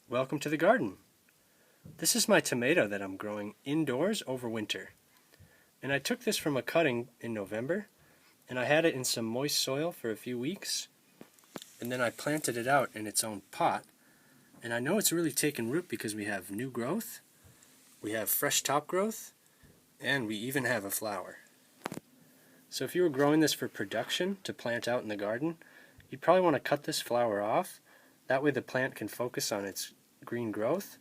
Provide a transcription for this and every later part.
Welcome to the garden. This is my tomato that I'm growing indoors over winter. And I took this from a cutting in November, and I had it in some moist soil for a few weeks, and then I planted it out in its own pot. And I know it's really taken root because we have new growth, we have fresh top growth, and we even have a flower. So if you were growing this for production to plant out in the garden, you'd probably want to cut this flower off. That way the plant can focus on its green growth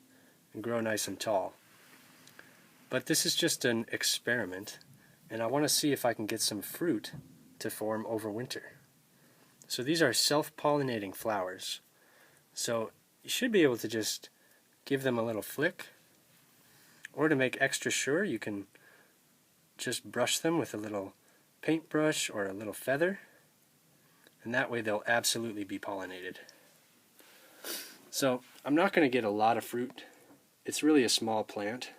and grow nice and tall. But this is just an experiment, and I want to see if I can get some fruit to form over winter. So these are self-pollinating flowers. So you should be able to just give them a little flick, or to make extra sure, you can just brush them with a little paintbrush or a little feather, and that way they'll absolutely be pollinated. So I'm not going to get a lot of fruit. It's really a small plant.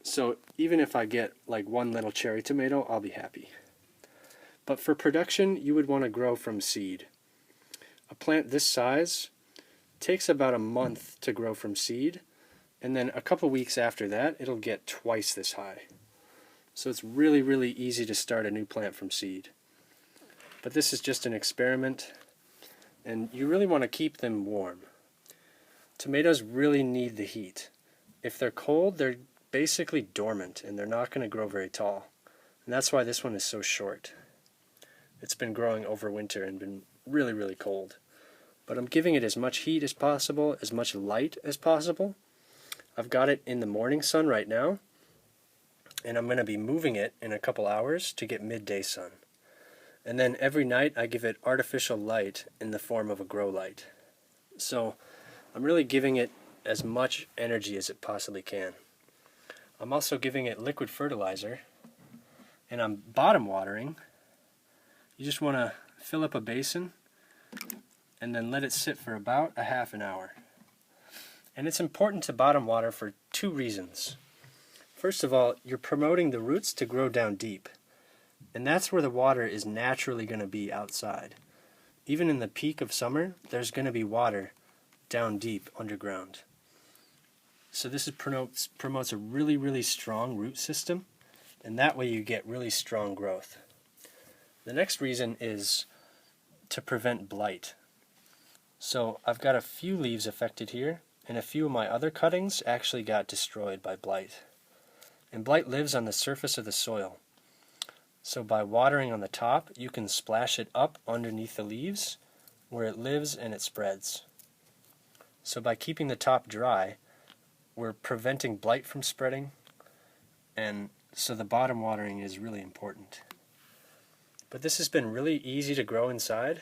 So even if I get like one little cherry tomato, I'll be happy. But for production, you would want to grow from seed. A plant this size takes about a month to grow from seed, and then a couple weeks after that, it'll get twice this high. So it's really, really easy to start a new plant from seed. But this is just an experiment, and you really want to keep them warm. Tomatoes really need the heat. If they're cold, they're basically dormant and they're not going to grow very tall. And that's why this one is so short. It's been growing over winter and been really, really cold. But I'm giving it as much heat as possible, as much light as possible. I've got it in the morning sun right now, and I'm going to be moving it in a couple hours to get midday sun. And then every night I give it artificial light in the form of a grow light. So I'm really giving it as much energy as it possibly can. I'm also giving it liquid fertilizer, and I'm bottom watering. You just want to fill up a basin and then let it sit for about a half an hour. And it's important to bottom water for two reasons. First of all, you're promoting the roots to grow down deep. And that's where the water is naturally going to be outside. Even in the peak of summer, there's going to be water down deep underground. So this promotes a really, really strong root system, and that way you get really strong growth. The next reason is to prevent blight. So I've got a few leaves affected here, and a few of my other cuttings actually got destroyed by blight. And blight lives on the surface of the soil. So by watering on the top, you can splash it up underneath the leaves where it lives and it spreads. So by keeping the top dry, we're preventing blight from spreading, and so the bottom watering is really important. But this has been really easy to grow inside.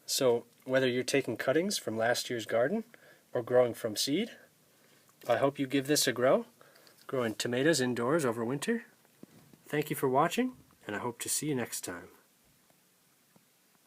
So whether you're taking cuttings from last year's garden or growing from seed, I hope you give this a go, growing tomatoes indoors over winter. Thank you for watching, and I hope to see you next time.